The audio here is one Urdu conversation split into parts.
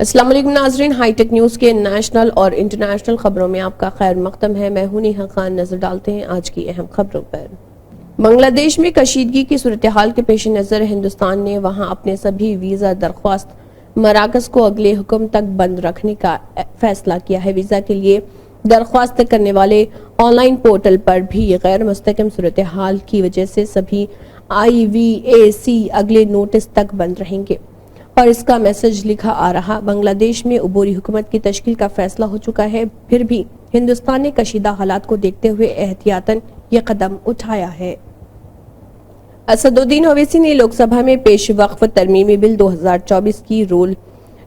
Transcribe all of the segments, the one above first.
السلام علیکم ناظرین، ہائی ٹیک نیوز کے نیشنل اور انٹرنیشنل خبروں میں آپ کا خیر مقدم ہے۔ میں ہوں نیہا خان۔ نظر ڈالتے ہیں آج کی اہم خبروں پر۔ بنگلہ دیش میں کشیدگی کی صورتحال کے پیش نظر ہندوستان نے وہاں اپنے سبھی ویزا درخواست مراکز کو اگلے حکم تک بند رکھنے کا فیصلہ کیا ہے۔ ویزا کے لیے درخواست کرنے والے آن لائن پورٹل پر بھی غیر مستحکم صورتحال کی وجہ سے سبھی IVAC اگلے نوٹس تک بند رہیں گے، اور اس کا میسج لکھا آ رہا۔ بنگلہ دیش میں عبوری حکومت کی تشکیل کا فیصلہ ہو چکا ہے، پھر بھی ہندوستان نے کشیدہ حالات کو دیکھتے ہوئے احتیاطاً یہ قدم اٹھایا ہے۔ اسد الدین اویسی نے لوک سبھا میں پیش وقف ترمیمی بل 2024 کی رول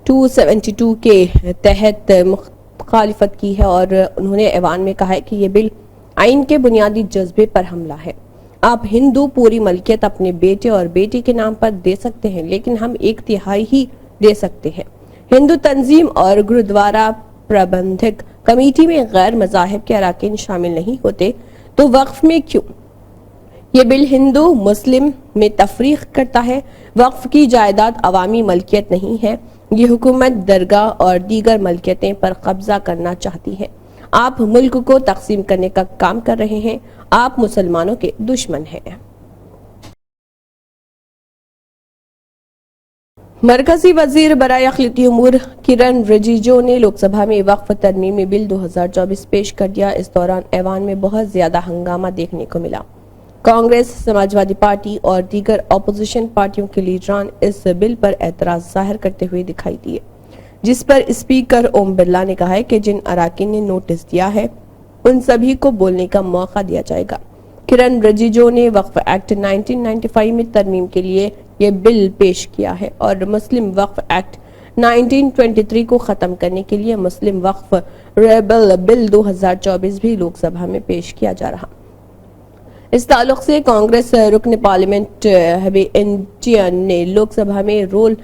272 کے تحت مخالفت کی ہے، اور انہوں نے ایوان میں کہا ہے کہ یہ بل آئین کے بنیادی جذبے پر حملہ ہے۔ آپ ہندو پوری ملکیت اپنے بیٹے اور بیٹی کے نام پر دے سکتے ہیں، لیکن ہم 1/3 ہی دے سکتے ہیں۔ ہندو تنظیم اور گرودوارا پربندھک کمیٹی میں غیر مذاہب کے اراکین شامل نہیں ہوتے، تو وقف میں کیوں؟ یہ بل ہندو مسلم میں تفریق کرتا ہے۔ وقف کی جائیداد عوامی ملکیت نہیں ہے۔ یہ حکومت درگاہ اور دیگر ملکیتیں پر قبضہ کرنا چاہتی ہے۔ آپ ملک کو تقسیم کرنے کا کام کر رہے ہیں۔ آپ مسلمانوں کے دشمن ہیں۔ مرکزی وزیر برائے اقلیتی امور کرن رجیجو نے لوک سبھا میں وقف ترمیمی بل 2024 پیش کر دیا۔ اس دوران ایوان میں بہت زیادہ ہنگامہ دیکھنے کو ملا۔ کانگریس، سماجوادی پارٹی اور دیگر اپوزیشن پارٹیوں کے لیڈران اس بل پر اعتراض ظاہر کرتے ہوئے دکھائی دیے، جس پر اسپیکر اوم برلا نے کہا کہ جن اراکین نے نوٹس دیا ہے ان سبھی کو بولنے کا موقع دیا جائے گا۔ کرن رجیجو نے وقف ایکٹ 1995 میں ترمیم کے لیے یہ بل پیش کیا ہے، اور مسلم وقف ایکٹ 1923 کو ختم کرنے کے لیے مسلم وقف ریبل بل 2024 بھی لوک سبھا میں پیش کیا جا رہا۔ اس تعلق سے کانگریس رکن پارلیمنٹ ہیبی انڈین نے لوک سبھا میں رول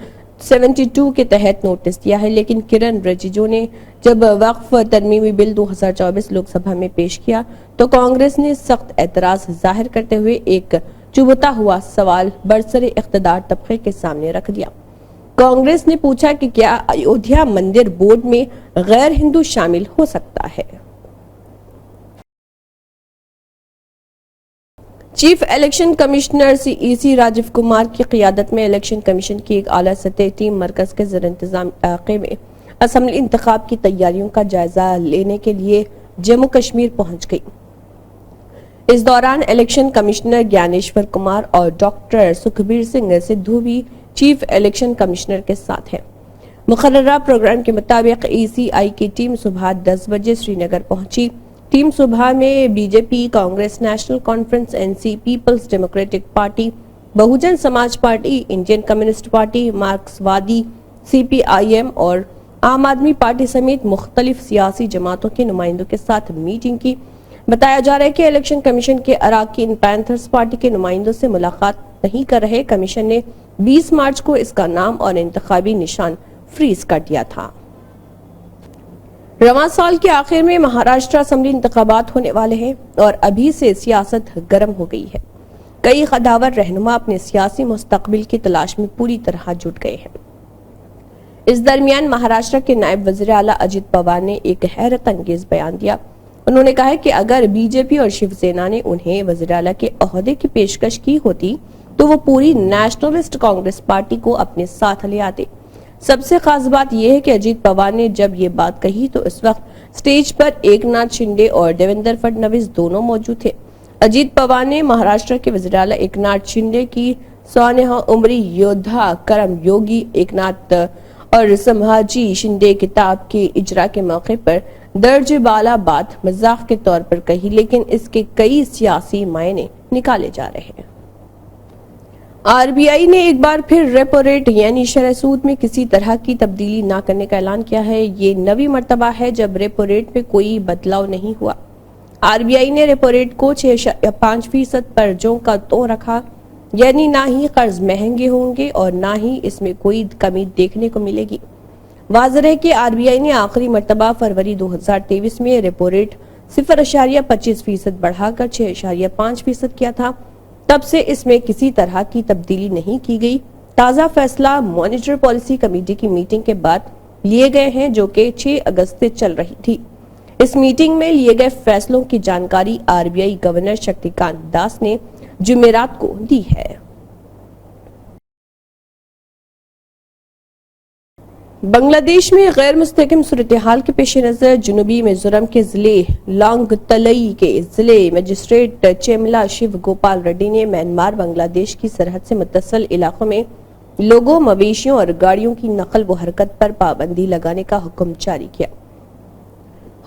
72 کے تحت نوٹس دیا ہے، لیکن کرن رجیجو نے جب وقف ترمیمی بل 2024 لوک سبھا میں پیش کیا تو کانگریس نے سخت اعتراض ظاہر کرتے ہوئے ایک چبھتا ہوا سوال برسر اقتدار طبقے کے سامنے رکھ دیا۔ کانگریس نے پوچھا کہ کیا ایودھیا مندر بورڈ میں غیر ہندو شامل ہو سکتا ہے؟ Chief election commissioner EC Rajiv Kumar کی قیادت میں الیکشن کمیشن کی ایک اعلیٰ سطحی ٹیم مرکز کے زیر انتظام علاقے میں اسمبلی انتخاب کی تیاریوں کا جائزہ لینے کے لیے جموں کشمیر پہنچ گئی۔ اس دوران الیکشن کمشنر گیانیشور کمار اور ڈاکٹر سکھبیر سنگھ سدھو بھی چیف الیکشن کمشنر کے ساتھ ہیں۔ مقررہ پروگرام کے مطابق ECI کی ٹیم صبح 10 بجے سری نگر پہنچی۔ ٹیم صبح میں BJP، Congress National Conference, NC، Peoples Democratic Party, Bahujan Samaj Party, Indian Communist Party, Marx وادی، CPIM اور عام آدمی پارٹی سمیت مختلف سیاسی جماعتوں کے نمائندوں کے ساتھ میٹنگ کی۔ بتایا جا رہا ہے کہ الیکشن کمیشن کے اراکین پینتھرز پارٹی کے نمائندوں سے ملاقات نہیں کر رہے۔ کمیشن نے 20 مارچ کو اس کا نام اور انتخابی نشان فریز کر دیا تھا۔ رواں سال کے آخر میں مہاراشٹر اسمبلی انتخابات ہونے والے ہیں، اور ابھی سے سیاست گرم ہو گئی ہے۔ کئی قداور رہنما اپنے سیاسی مستقبل کی تلاش میں پوری طرح جٹ گئے ہیں۔ اس درمیان مہاراشٹر کے نائب وزیر اعلیٰ اجیت پوار نے ایک حیرت انگیز بیان دیا۔ انہوں نے کہا کہ اگر BJP اور شیو سینا نے انہیں وزیر اعلیٰ کے عہدے کی پیشکش کی ہوتی تو وہ پوری نیشنلسٹ کانگریس پارٹی کو اپنے ساتھ لے آتے۔ سب سے خاص بات یہ ہے کہ اجیت پوار نے جب یہ بات کہی تو اس وقت سٹیج پر ایک ناتھ شنڈے اور دیویندر فڈنویس دونوں موجود تھے۔ اجیت پوار نے مہاراشٹر کے وزیر اعلیٰ ایک ناتھ شنڈے کی سوانح عمری یودھا کرم یوگی ایک ناتھ اور سمبھاجی شنڈے کتاب کے اجرا کے موقع پر درج بالا بات مذاق کے طور پر کہی، لیکن اس کے کئی سیاسی معنی نکالے جا رہے ہیں۔ RBI نے ایک بار پھر ریپو ریٹ یعنی شرح سود میں کسی طرح کی تبدیلی نہ کرنے کا اعلان کیا ہے۔ یہ 9ویں مرتبہ ہے جب ریپو ریٹ میں کوئی بدلاؤ نہیں ہوا۔ RBI نے ریپو ریٹ کو 6.5% پر جو کا تو رکھا، یعنی نہ ہی قرض مہنگے ہوں گے اور نہ ہی اس میں کوئی کمی دیکھنے کو ملے گی۔ واضح ہے کہ RBI نے آخری مرتبہ فروری 2023 میں ریپو ریٹ 0.25% بڑھا کر 6.5% کیا تھا۔ تب سے اس میں کسی طرح کی تبدیلی نہیں کی گئی۔ تازہ فیصلہ مانیٹری پالیسی کمیٹی کی میٹنگ کے بعد لیے گئے ہیں جو کہ 6 اگست سے چل رہی تھی۔ اس میٹنگ میں لیے گئے فیصلوں کی جانکاری RBI گورنر شکتی کانت داس نے جمعرات کو دی ہے۔ بنگلہ دیش میں غیر مستحکم صورتحال کے پیش نظر جنوبی میزورم کے ضلع لانگ تلئی کے ضلع مجسٹریٹ چیملا شیو گوپال ریڈی نے میانمار بنگلہ دیش کی سرحد سے متصل علاقوں میں لوگوں، مویشیوں اور گاڑیوں کی نقل و حرکت پر پابندی لگانے کا حکم جاری کیا۔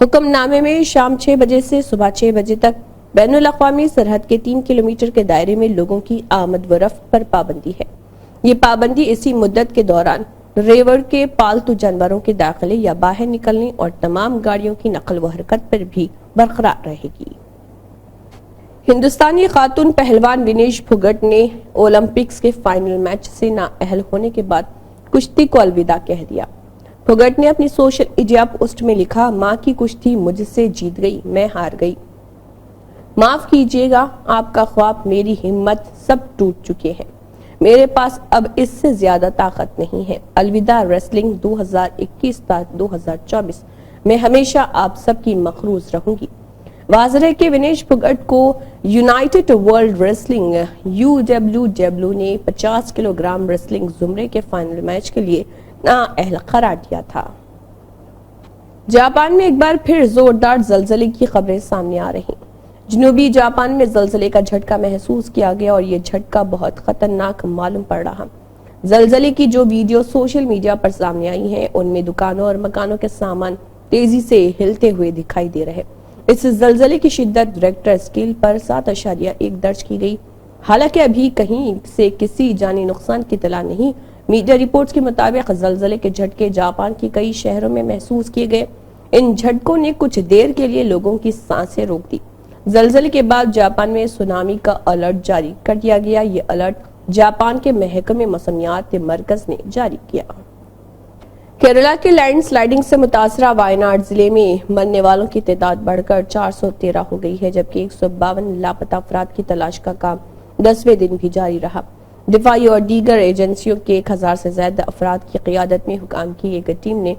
حکم نامے میں شام 6 بجے سے صبح 6 بجے تک بین الاقوامی سرحد کے 3 کلومیٹر کے دائرے میں لوگوں کی آمد و رفت پر پابندی ہے۔ یہ پابندی اسی مدت کے دوران ریور کے پالتو جانوروں کے داخلے یا باہر نکلنے اور تمام گاڑیوں کی نقل و حرکت پر بھی برقرار رہے گی۔ ہندوستانی خاتون پہلوان ونیش پھوگٹ نے اولمپکس کے فائنل میچ سے نااہل ہونے کے بعد کشتی کو الوداع کہہ دیا۔ پھوگٹ نے اپنی سوشل میڈیا پوسٹ میں لکھا، ماں کی کشتی مجھ سے جیت گئی، میں ہار گئی، معاف کیجیے گا، آپ کا خواب، میری ہمت سب ٹوٹ چکے ہیں، میرے پاس اب اس سے زیادہ طاقت نہیں ہے، الوداع ریسلنگ 2021-2024 میں ہمیشہ آپ سب کی مخروض رہوں گی۔ واضح ہے کہ ونیش پھوگٹ کو یونائٹڈ ورلڈ ریسلنگ UWW نے 50 کلو گرام ریسلنگ زمرے کے فائنل میچ کے لیے نااہل قرار دیا تھا۔ جاپان میں ایک بار پھر زوردار زلزلے کی خبریں سامنے آ رہی۔ جنوبی جاپان میں زلزلے کا جھٹکا محسوس کیا گیا اور یہ جھٹکا بہت خطرناک معلوم پڑ رہا۔ زلزلے کی جو ویڈیو سوشل میڈیا پر سامنے آئی ہیں ان میں دکانوں اور مکانوں کے سامان تیزی سے ہلتے ہوئے دکھائی دے رہے۔ اس زلزلے کی شدت ریکٹر اسکیل پر 7.1 درج کی گئی۔ حالانکہ ابھی کہیں سے کسی جانی نقصان کی اطلاع نہیں۔ میڈیا رپورٹس کے مطابق زلزلے کے جھٹکے جاپان کے کئی شہروں میں محسوس کیے گئے۔ ان جھٹکوں نے کچھ دیر کے لیے لوگوں کی سانسیں روک دی۔ زلزلے کے بعد جاپان میں سونامی کا الرٹ جاری کر دیا گیا۔ یہ الرٹ جاپان کے محکمہ موسمیات مرکز نے جاری کیا۔ کیرلا کے لینڈ سلائیڈنگ سے متاثرہ وائناڈ ضلع میں مرنے والوں کی تعداد بڑھ کر 413 ہو گئی ہے، جبکہ 152 لاپتہ افراد کی تلاش کا کام 10ویں دن بھی جاری رہا۔ دفاعی اور دیگر ایجنسیوں کے 1000 سے زیادہ افراد کی قیادت میں حکام کی ایک ٹیم نے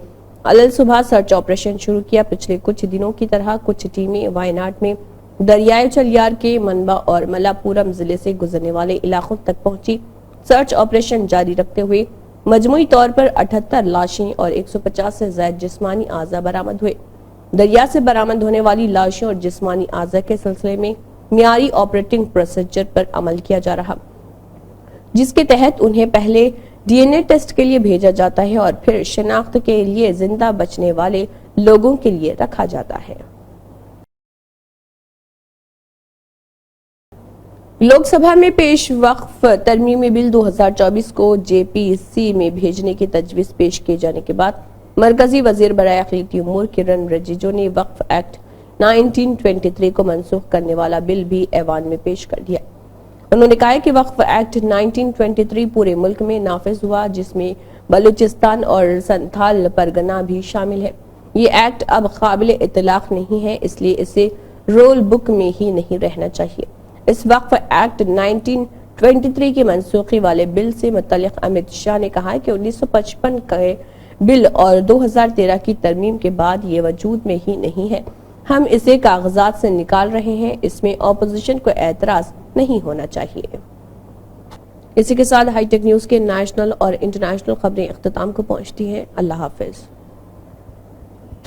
صبح سرچ آپریشن شروع کیا۔ پچھلے کچھ دنوں کی طرح کچھ ٹیمیں وائناڈ میں دریائے چلیار کے منبع اور ملاپورم ضلع سے گزرنے والے علاقوں تک پہنچی۔ سرچ آپریشن جاری رکھتے ہوئے مجموعی طور پر 78 لاشیں اور 150 سے زائد جسمانی اعضاء برآمد ہوئے۔ دریا سے برآمد ہونے والی لاشوں اور جسمانی اعضاء کے سلسلے میں معیاری آپریٹنگ پروسیجر پر عمل کیا جا رہا، جس کے تحت انہیں پہلے DNA ٹیسٹ کے لیے بھیجا جاتا ہے اور پھر شناخت کے لیے زندہ بچنے والے لوگوں کے لیے رکھا جاتا ہے۔ لوک سبھا میں پیش وقف ترمیمی بل 2024 کو JPC میں بھیجنے کی تجویز پیش کیے جانے کے بعد مرکزی وزیر برائے اقلیتی امور کرن رجیجو نے وقف ایکٹ 1923 کو منسوخ کرنے والا بل بھی ایوان میں پیش کر دیا۔ انہوں نے کہا کہ وقف ایکٹ 1923 پورے ملک میں نافذ ہوا، جس میں بلوچستان اور سنتھال پرگنہ بھی شامل ہے۔ یہ ایکٹ اب قابل اطلاق نہیں ہے، اس لیے اسے رول بک میں ہی نہیں رہنا چاہیے۔ اس وقف ایکٹ 1923 کی منسوخی والے بل سے متعلق امت شاہ نے کہا کہ 1955 کے بل اور 2013 کی ترمیم کے بعد یہ وجود میں ہی نہیں ہے، ہم اسے کاغذات سے نکال رہے ہیں، اس میں اپوزیشن کو اعتراض نہیں ہونا چاہیے۔ اسی کے ساتھ ہائی ٹیک نیوز کے نیشنل اور انٹرنیشنل خبریں اختتام کو پہنچتی ہیں۔ اللہ حافظ۔